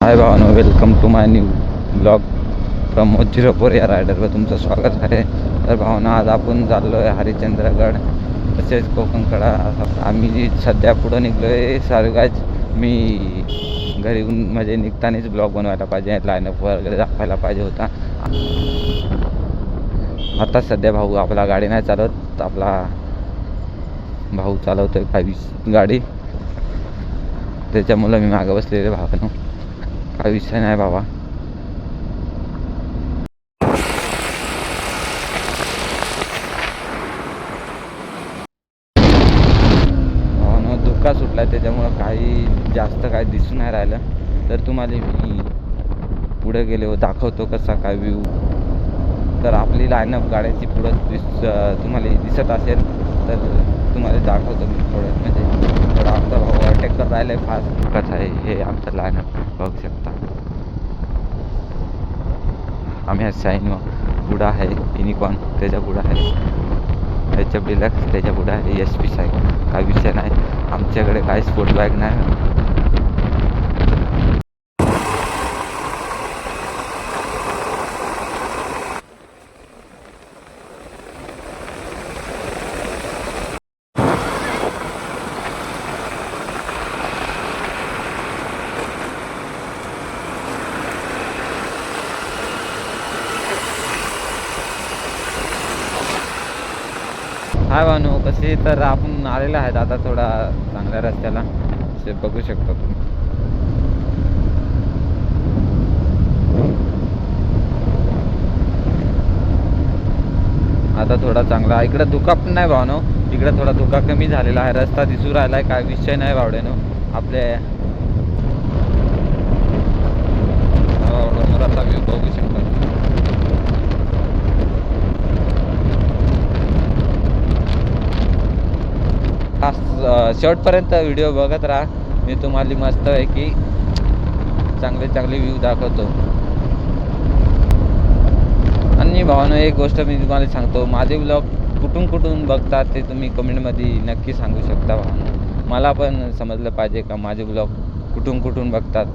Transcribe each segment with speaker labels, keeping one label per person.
Speaker 1: हाय भावानो, welcome to my new blog from Mojiropur या रायडरवर तुमचं स्वागत आहे. तर भावना आज आपण चाललो आहे हरिश्चंद्रगड तसेच कोकणकडा. आम्ही सध्या पुढं निघलो आहे सारगाज. मी घरी म्हणजे निघतानाच ब्लॉग बनवायला पाहिजे, लाईनअप वगैरे दाखवायला पाहिजे होता. आता सध्या भाऊ आपला गाडी नाही चालवत, आपला भाऊ चालवतोय 22 गाडी, त्याच्यामुळं मी मागं बसलेले. भावानो काही विषय नाही बाबा. भावानो धुका सुटला आहे, त्याच्यामुळं काही जास्त काय दिसून नाही राहिलं. तर तुम्हाला मी पुढे गेले दाखवतो कसा काय व्ह्यू. तर आपली लाईनअप गाड्याची पुढं तुम्हाला दिसत असेल तर तुम्हाला दाखवतो मी थोडं. म्हणजे थोडा आमचा भाऊ अटॅक करत राहिला आहे फास्ट. कसं आहे हे आमचं लाईनअप बघू शकता. आम्ही आज शाईन पुढं आहे, युनिकॉर्न त्याच्या पुढं आहे, एच एफ डिलक्स त्याच्या पुढं आहे, एस पी साईक. काही विषय नाही, आमच्याकडे काही स्पोर्ट बाईक नाही. हाय भानू, कसे तर आपण आलेलो आहेत आता थोडा चांगल्या रस्त्याला, ते बघू शकता तुम्ही. आता थोडा चांगला इकडं धुका पण नाही भावनो, इकडं थोडा धुका कमी झालेला आहे, रस्ता दिसू राहिला आहे. काय विषय नाही भावड्यानो. आपल्या डोंगराचा व्ह्यू बघू शकता. शेवटपर्यंत व्हिडिओ बघत राहा, मी तुम्हाला मस्त आहे की चांगले व्ह्यू दाखवतो. आणि भावानो एक गोष्ट मी तुम्हाला सांगतो, माझे ब्लॉग कुठून बघतात ते तुम्ही कमेंटमध्ये नक्की सांगू शकता भावानो. मला पण समजलं पाहिजे का माझे ब्लॉग कुठून बघतात,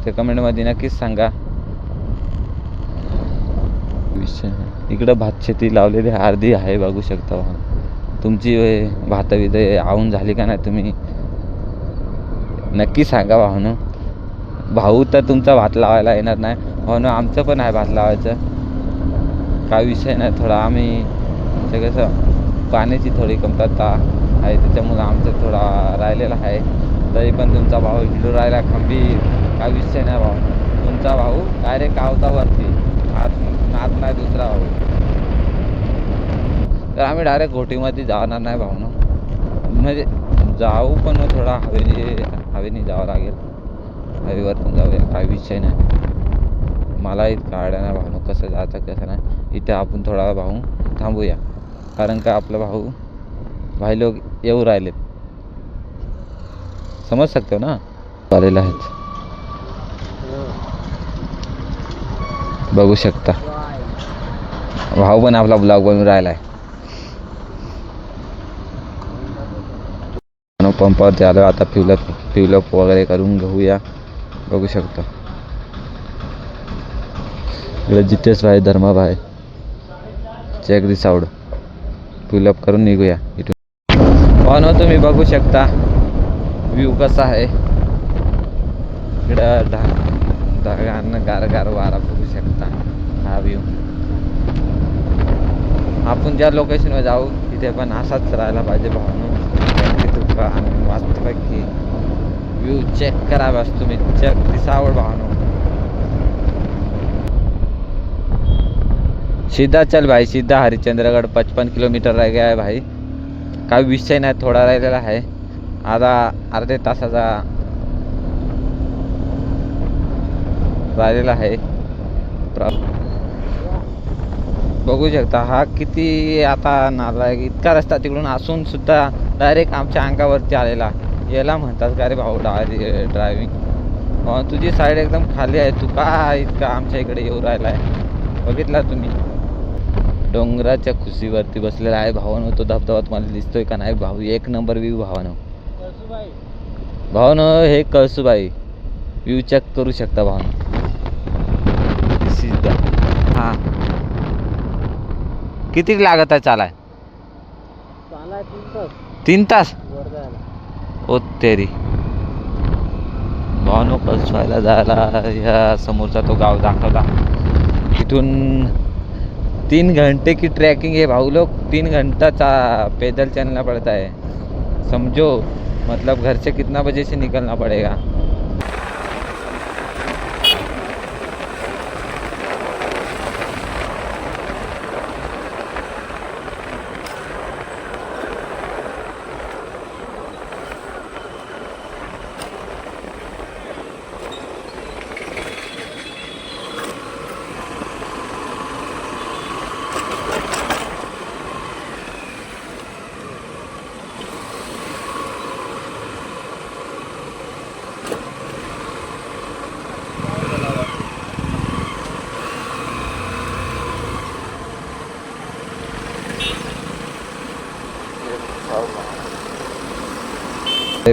Speaker 1: ते कमेंटमध्ये नक्कीच सांगा. इकडं भातशेती लावलेली अर्धी आहे बघू शकता भावानो. तुमची भातविध आवून झाली का नाही तुम्ही नक्की सांगा भावनो. भाऊ तर तुमचा भात लावायला येणार नाही भावनो, आमचं पण आहे भात लावायचं. काही विषय नाही, थोडा आम्ही कसं पाण्याची थोडी कमतरता आहे, त्याच्यामुळं आमचं थोडा राहिलेला आहे. तरी पण तुमचा भाऊ हिंडू राहिला खंबीर. काही विषय नाही भाऊ, तुमचा भाऊ डायरेक्ट आवतावरती नात नाही दुसरा भाऊ. तर आम्ही डायरेक्ट घोटीमध्ये जाणार नाही भावनो, म्हणजे जाऊ पण थोडा हवेने जावं लागेल, हवेवर पण जाऊया. काही विषय नाही, मला इतकं आयडिया नाही भावनो कसं जायचं कसं नाही. इथे आपण थोडा भाऊ थांबूया, कारण का आपला भाई लोक येऊ राहिलेत, समज शकतो ना. आलेले आहेत बघू शकता. भाऊ पण आपला ब्लॉग बनवून राहिला आहे. पंपावरती आलो आता, फ्युलअप वगैरे करून घेऊया. बघू शकता इकडे जितेश भाई, धर्मा भाई, चेक दिस आउट. फ्युलअप करून निघूया इथून. हो तुम्ही बघू शकता व्ह्यू कसा आहे. इकडं ढगांना गार वारा बघू शकता. हा व्ह्यू आपण ज्या लोकेशनवर जाऊ तिथे पण असाच राहायला पाहिजे भावनो. आणि मस्तपैकी व्ह्यू चेक करा बस तुम्ही, चेक दिसावड भावनो. सीधा चल भाई, सीधा हरिश्चंद्रगड. 55 किलोमीटर रह गया है भाई. काही विषय नाही, थोडा राहिलेला आहे, आता अर्धे तासाचा राहिलेला आहे. बघू शकता हा किती आता नालायक, इतका रस्ता तिकडून असून सुद्धा डायरेक्ट आमच्या अंगावरती आलेला. याला म्हणतात का रे भाऊ ड्रायव्हिंग. तुझी साईड एकदम खाली आहे, तू काय इतका आमच्या इकडे येऊ राहिला आहे. बघितला तुम्ही डोंगराच्या खुशीवरती बसलेला आहे भावानो. तो धबधबा तुम्हाला दिसतोय का नाही भाऊ, एक नंबर व्ह्यू भावानो. भावानो हे कळसुबाई व्यू चेक करू शकता भावना. हां किती लागत आहे चालाय? 3 तास. ओ तेरी भावनो कळसवायला जायला या समोरचा तो गाव दाखवला. तिथून 3 घंटे की ट्रैकिंग है भाऊ लोग. 3 घंटा पैदल चलना पड़ता है. समझो मतलब घर से कितना बजे से निकलना पड़ेगा.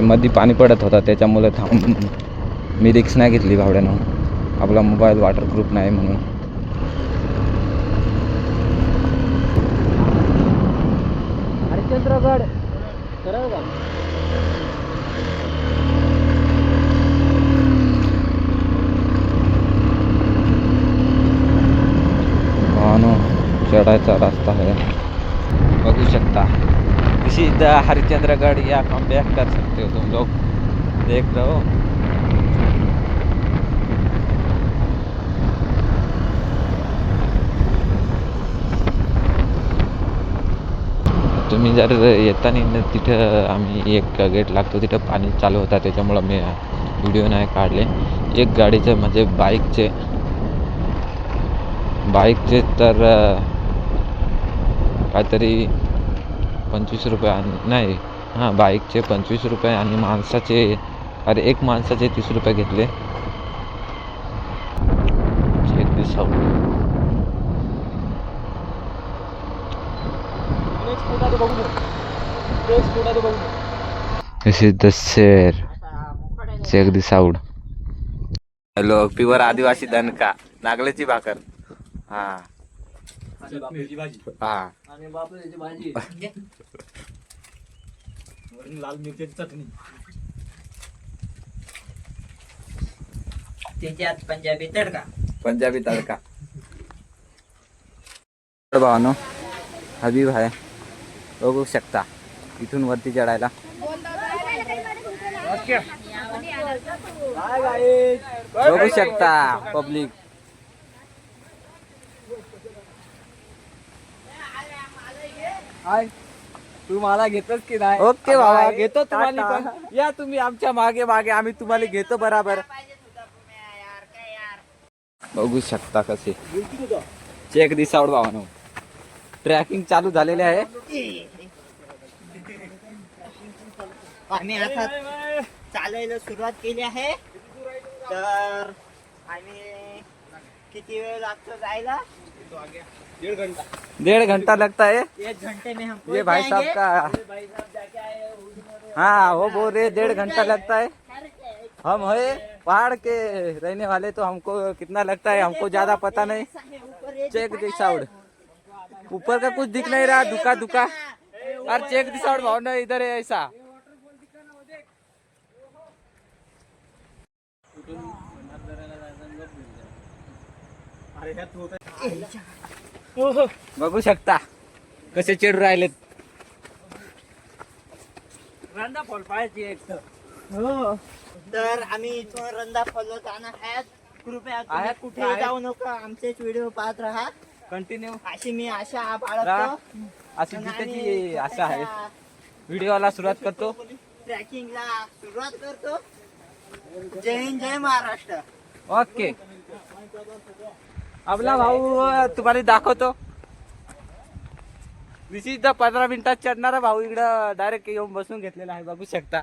Speaker 1: मध्ये पाणी पडत होता त्याच्यामुळे मी रिक्स नाही घेतली भावड्यानं. आपला मोबाईल वॉटरप्रूफ नाही म्हणून. हरिश्चंद्रगड चढ़ाचा रास्ता है, बघू शकता. सीधा हरिश्चंद्रगढ़ या हम बैक कर सकते हो. तुम लोग देख रहे हो. तुम्ही जर येताना तिथं आम्ही एक गेट लागतो तिथं पाणी चालू होता त्याच्यामुळं मी व्हिडिओ नाही काढले. एक गाडीचं म्हणजे बाईकचे तर काहीतरी 25 रुपये नाही. हां बाईकचे 25 रुपये आणि माणसाचे एक माणसाचे 30 रुपये घेतले. This is the शेर. Check this out. Hello pure आदिवासी दणका नागल्याची भाकर. हा हा
Speaker 2: लाल मिरची चटणी त्याच्यात पंजाबी तडका
Speaker 1: भावानो हबीब आहे बघू शकता. इथून वरती चढायला बघू शकता पब्लिक.
Speaker 2: तू मला घेतोस की नाही?
Speaker 1: ओके बाबा घेतो तुम्हाला पण. या तुम्ही आमच्या मागे मागे आम्ही तुम्हाला घेतो बराबर. बघू शकता कसे चेक दिस आउट भावानो. ट्रॅकिंग चालू झालेले आहे.
Speaker 3: आम्ही आता चालायला सुरुवात केली आहे. तर आम्ही किती वेळ लागतो जायला?
Speaker 1: 1.5 घंटा लगता है.
Speaker 3: 1 घंटे में हम
Speaker 1: ये भाई साहब का हाँ वो बोल रहे 1.5 घंटा लगता है. हम है पहाड़ के रहने वाले तो हमको कितना लगता है हमको ज्यादा पता नहीं. Check this out. ऊपर का कुछ दिख नहीं रहा दुका दुका. और चेक दिस आउट भाव ना इधर है ऐसा. बघू शकता कसे चढू राहिलेत.
Speaker 2: रंदा फॉल पाहिजे एक तर.
Speaker 3: तर आम्ही इथून रंदा फॉलो जाणार आहेत. कृपया तुम्ही
Speaker 1: आहेत,
Speaker 3: कुठे
Speaker 1: आहेत.
Speaker 3: जाऊ नका. आमचेच व्हिडिओ पाहत राहा.
Speaker 1: कंटिन्यू
Speaker 3: अशी मी आशा बाळगतो.
Speaker 1: अशी जिथे आशा आहे. व्हिडिओला सुरुवात करतो.
Speaker 3: ट्रॅकिंगला सुरुवात करतो. जय हिंद जय महाराष्ट्र.
Speaker 1: ओके आपला भाऊ तुम्हाला दाखवतो. दिस इज द 15 मिनिटात चढणारा भाऊ इकडं डायरेक्ट येऊन बसून घेतलेला आहे. बघू शकता.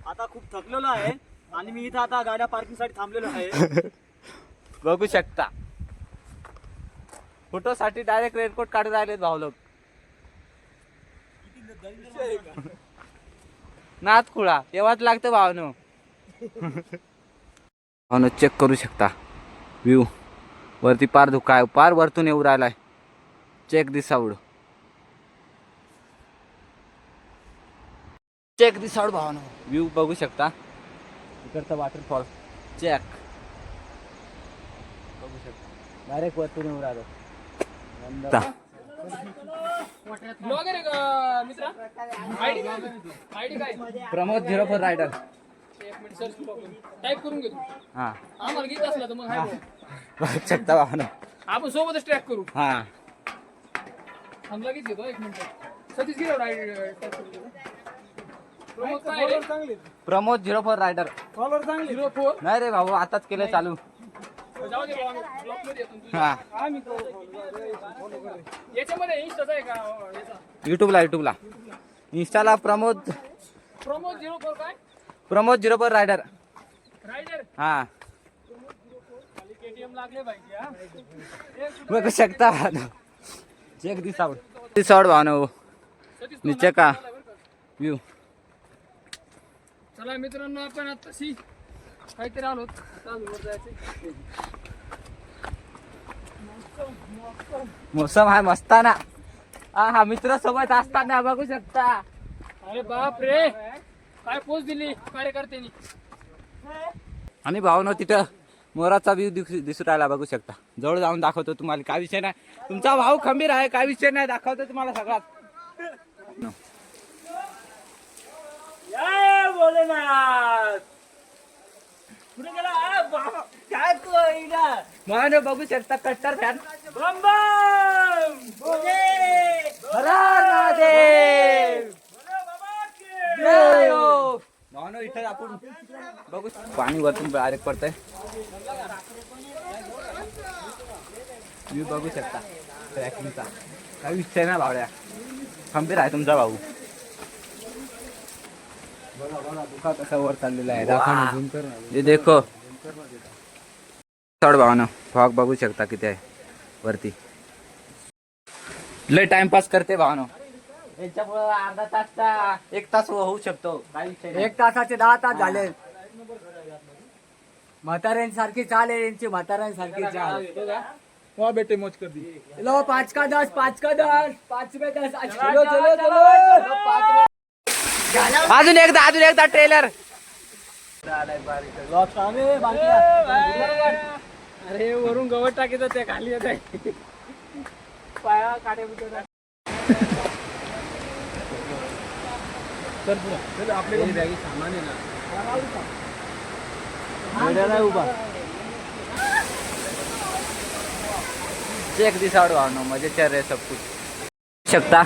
Speaker 2: आता खूप थकलेलो आहे आणि मी इथं आता गाड्या पार्किंग साठी थांबलेलो आहे.
Speaker 1: बघू शकता फोटो साठी डायरेक्ट रेनकोट काढून राहिलेत भाऊ लोक. नाथ खुळा तेव्हाच लागतं भावनो. भावनो चेक करू शकता व्ह्यू. वरती पार धुका आहे, पार वरतून येऊ राहिलाय. Check this out, check this out भावनो. View बघू शकता इकडचा वॉटरफॉल. चेक बघू शकता डायरेक्ट वरतून येऊ राहिलो. प्रमोद 04 रायडर.
Speaker 4: टाईप करून घेतो.
Speaker 1: हा
Speaker 4: आम्हाला घेत असला तर मग हाय भाऊ.
Speaker 1: बघू शकता भावनो.
Speaker 4: आपण सोबतच ट्रॅक करू.
Speaker 1: हा
Speaker 4: आम्ही लगेच घेतो. 1 मिनिट. सतीश घेऊ ट्रॅक करू. प्रमोद काय रे?
Speaker 1: प्रमोद 04 रायडर.
Speaker 2: फॉलोअर चांगले.
Speaker 4: 04.
Speaker 1: नाही रे भाऊ, आताच केलं चालू.
Speaker 4: जाऊ दे भाऊ, आम्ही ब्लॉक मध्ये येतो तुझ्या.
Speaker 1: हा
Speaker 2: आम्ही फॉलो करू.
Speaker 4: याच्यामध्ये इंस्टाचा आहे का याचा?
Speaker 1: युट्यूबला इंस्टाला प्रमोद
Speaker 4: 04 काय?
Speaker 1: प्रमोद 04 रायडर.
Speaker 4: रायडर
Speaker 1: हा
Speaker 4: केटीएम लागले पाहिजे. हा
Speaker 1: बघू शकता. Check this out भावनो.
Speaker 4: सतीश
Speaker 1: नीचे का व्ह्यू.
Speaker 4: चला मित्रांनो, आपण आताशी काहीतरी आलो चालू जायचं.
Speaker 1: मोसम आहे मस्ताना. हा मित्र सोबत असताना बघू शकता.
Speaker 4: अरे बाप रे, काय पोच दिली कार्यकर्त्यांनी.
Speaker 1: आणि भावनो तिथं मोराचा व्ह्यू दिसू राहिला बघू शकता. जवळ जाऊन दाखवतो तुम्हाला. काय विषय नाही, तुमचा भाऊ खंबीर आहे. काय विषय नाही, दाखवतो तुम्हाला सगळ्यात.
Speaker 2: जय भोलेनाथ. कुठे गेला बाबा? काय तू इला?
Speaker 1: भावनो बघू शकता कट्टर फॅन.
Speaker 2: बम बम भोले.
Speaker 1: हर हर महादेव. जय हो. भावनो इथं आपण बघू पाणी वरतून डायरेक्ट पडतंय. व्ह्यू बघू शकता ट्रॅकिंगचा. काही विषय नाही भावड्या, खंबीर आहे तुमचा भाऊ. बघा दुखा कसा वर चाललेला आहे. दाखव हे देखो. चढ भावना फॉग बघू शकता किती आहे वरती. लय टाइमपास करते भावनो. याच्यामुळे अर्धा तासचा 1 तास होऊ शकतो. काही विषय नाही.
Speaker 3: 1 तासाचे 10 तास झाले. म्हाताऱ्यांसारखी चाल आहे यांची. म्हाताऱ्यांसारखी चाल.
Speaker 4: वहाँ बेटे मौज कर दी.
Speaker 3: लो 5 का 10 5 का 10 5 में 10. चलो चलो चलो.
Speaker 1: अजून एकदा ट्रेलर.
Speaker 4: अरे वरून गवत टाकीचं ते खाली येत आहे. पाया काटे आपले बॅगी सामान आहे ना.
Speaker 1: उभा चेक दिस आउट भावनो. मजेच्या रे सब कुछ शकता.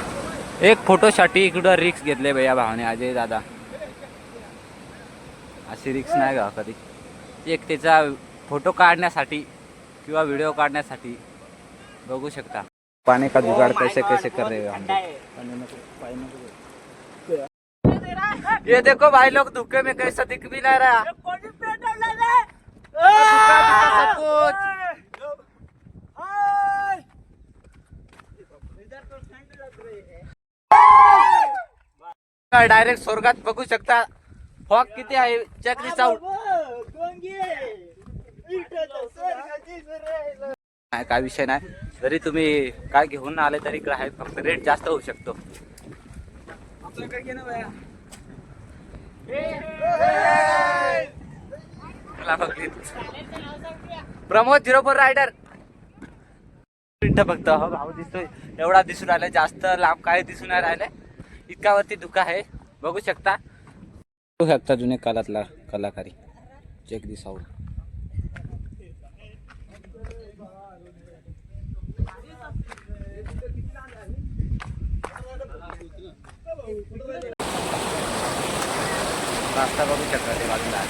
Speaker 1: एक फोटोसाठी इकडं रिक्स घेतले भैया भावने. अजय दादा अशी रिक्स नाही का कधी. एक त्याचा फोटो काढण्यासाठी किंवा व्हिडिओ काढण्यासाठी बघू शकता. पानी का जुगाड़ कैसे कैसे कर रहे हैं. ये देखो भाई लोग धुके में कैसा दिख भी नहीं रहा. सब कुछ डायरेक्ट स्वर्गात बघू शकता. फॉग किती आहे चेक दिस आउट. काय विषय नाही. जरी तुम्ही काय घेऊन आले तरी इकडे आहे. फक्त रेट जास्त होऊ शकतो. प्रमोद 04 रायडर. फक्त हो भाऊ दिसतोय एवढा दिसून राहिला. जास्त लांब काय दिसून नाही राहिले. इतका वरती धुका आहे बघू शकता. बघू शकता जुने काळातला कलाकारी. Check this out. रास्ता बघू शकता ते बाजूला.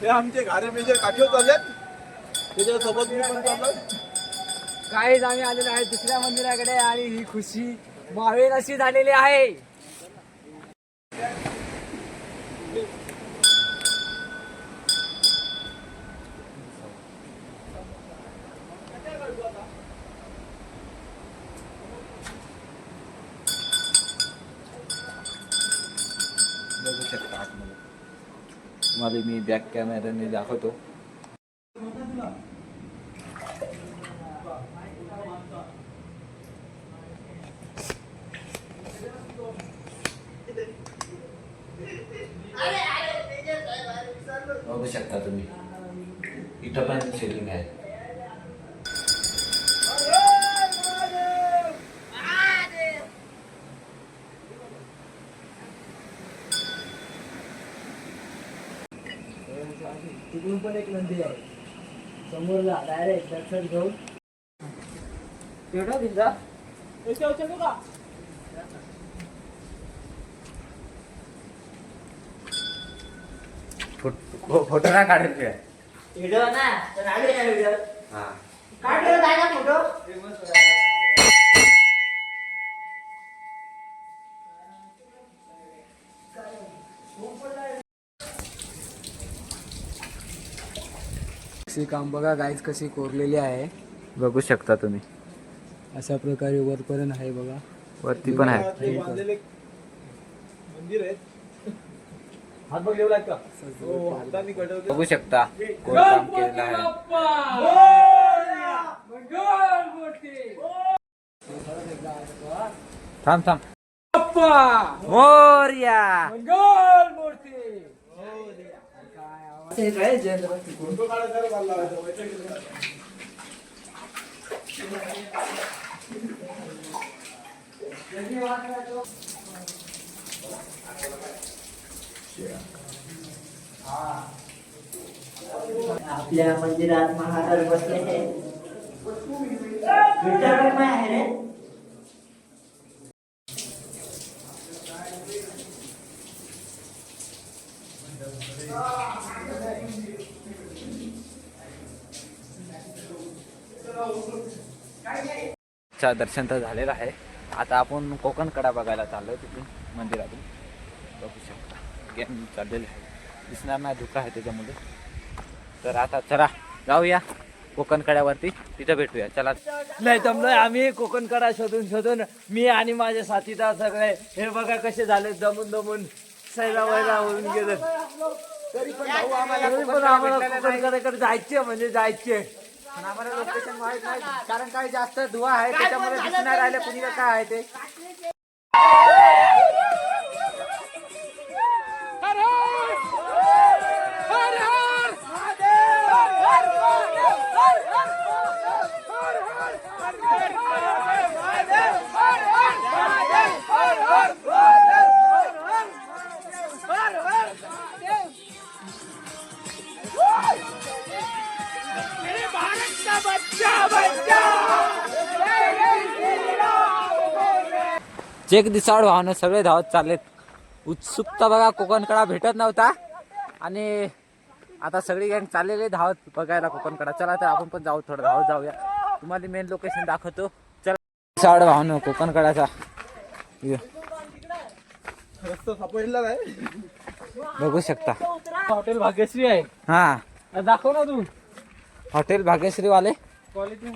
Speaker 5: हे आमचे घारे मेजर काठीवर चाललेत त्याच्यासोबत मी पण चाललो.
Speaker 4: काहीच आम्ही आलेलो आहे दुसऱ्या मंदिराकडे आणि ही खुशी मावेल अशी झालेली आहे.
Speaker 1: बघू शकता आतमध्ये तुम्हाला मी बॅक कॅमेऱ्याने दाखवतो. बघू शकता तुम्ही इथं पण सेटिंग आहे.
Speaker 4: तिकडून पण एक मंदिर आहे समोरला डायरेक्ट दर्शन घेऊन तेवढा दिला
Speaker 1: फोटो ना काढायचे.
Speaker 3: व्हिडिओ ना तर आले ना व्हिडिओ
Speaker 1: हा
Speaker 3: काढलेला काय ना फोटो.
Speaker 4: काम बघा गाईज कशी कोरलेली आहे.
Speaker 1: बघू शकता तुम्ही
Speaker 4: अशा प्रकारे वरपर्यंत आहे बघा.
Speaker 1: वरती पण आहे.
Speaker 5: ते बांधलेले मंदिर आहेत. हात बघ लेवला का हो हाताने कडवले.
Speaker 1: बघू शकता कोण काम केलेलं आहे. थांब थांब मोरया.
Speaker 5: फोटो काढायला बांधला होता.
Speaker 3: आपल्या मंदिरात महाराज बसले आहेत. विठ्ठल आहे रे.
Speaker 1: दर्शन तर झालेलं आहे. आता आपण कोकण कडा बघायला चाललोय तिथून मंदिरातून. बघू शकता गेम चाललेले आहे. दिसणार नाही धुका आहे त्याच्यामुळे. तर आता चला जाऊया कोकण कड्यावरती तिथं भेटूया. चला
Speaker 2: नाही जमलोय आम्ही कोकण कडा शोधून शोधून मी आणि माझे साथीदार सगळे हे बघा कसे झाले दमून दमून सैला वैला होऊन गेले. तरी पण आम्हाला कोकण कड्याकडे जायचे म्हणजे जायचे.
Speaker 1: पण आम्हाला लोकेशन माहित नाही कारण काही जास्त धुवा आहे त्याच्यामुळे दिसणार राहिले कुणी काय आहे ते. चेक दिसाड वाहन सगळे धावत चाललेत. उत्सुकता बघा कोकण कडा भेटत नव्हता आणि आता सगळी गँग चाललेली धावत बघायला कोकण कडा. चला तर आपण पण जाऊ थोडं धावत जाऊया. तुम्हाला मेन लोकेशन दाखवतो. चला दिसाड वाहन कोकण कडाचा
Speaker 5: रस्ता सापडला नाही.
Speaker 1: बघू शकता.
Speaker 2: हॉटेल भाग्यश्री आहे.
Speaker 1: हा
Speaker 2: दाखव ना तू.
Speaker 1: हॉटेल भाग्यश्री वाले क्वालिटी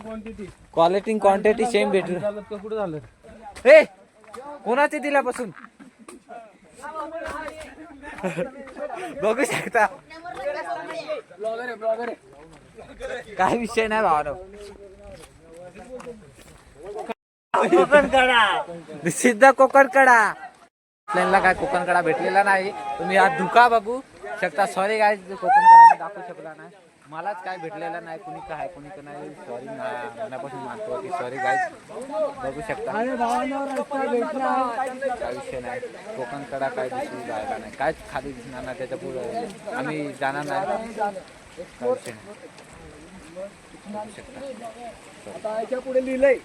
Speaker 1: क्वांटिटी सेम भेटू.
Speaker 2: कुठं झालं
Speaker 1: ए कोणाचे दिल्यापासून बघू शकता. काय विषय नाही भावना.
Speaker 3: कोकण कडा
Speaker 1: सिद्ध कोकण कडा. आपल्याला काय कोकण कडा भेटलेला नाही. तुम्ही आज धुका बघू शकता. सॉरी काय कोकण कडा मी दाखवू शकला नाही. मलाच काय भेटलेलं नाही. कुणी काय कुणी का नाही. सॉरी मनापासून मानतो की सॉरी गाईज. बघू शकता काय विषय नाही. कोकण कडा काय दिसून जायला नाही. कायच खाली दिसणार नाही. त्याच्या पुढे आम्ही जाणार नाही. काय विषय नाही. बघू शकता
Speaker 2: याच्या पुढे लिहिलंय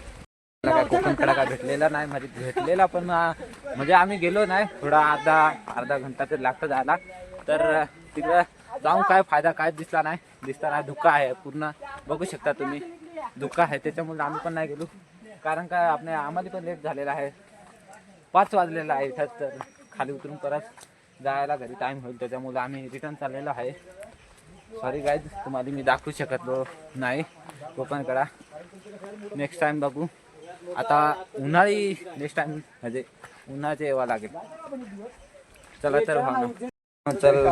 Speaker 1: काय कोकण कडा काय भेटलेला नाही. म्हणजे भेटलेला पण म्हणजे आम्ही गेलो नाही. थोडा अर्धा घंटा तरी लागतो जायला. तर तिकडं जाऊन काय फायदा काय दिसला नाही धुका आहे पूर्ण, बघू शकता तुम्ही धुका आहे, त्याच्यामुळे आम्ही पण नाही गेलो. कारण काय आम्हाला पण लेट झालेला आहे, 5 वाजलेला आहे इथं. तर खाली उतरून परत जायला घरी टाईम होईल, त्याच्यामुळे आम्ही रिटर्न चाललेलो आहे. सॉरी गाईज, तुम्हाला मी दाखवू शकत नाही कोकणकडा. नेक्स्ट टाइम बघू. आता उन्हाळी नेक्स्ट टाइम म्हणजे उन्हाळ्याचे यावं लागेल. चला तर भावना, चल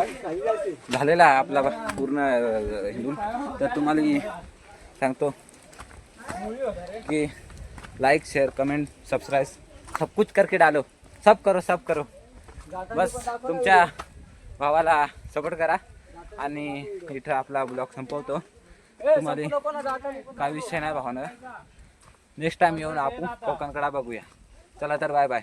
Speaker 1: झालेला आहे आपला पूर्ण हिंडून. तर तुम्हाला सांगतो कि लाइक शेयर कमेंट सब्सक्राइब सब कुछ करके डालो, सब करो बस. तुमच्या भावाला सपोर्ट करा. आणि इथं आपला ब्लॉग संपवतो. तुम्हाला काय विषय नाही भावना, नेक्स्ट टाइम येऊन आपण कोकणकडा बघूया. चला तर बाय बाय.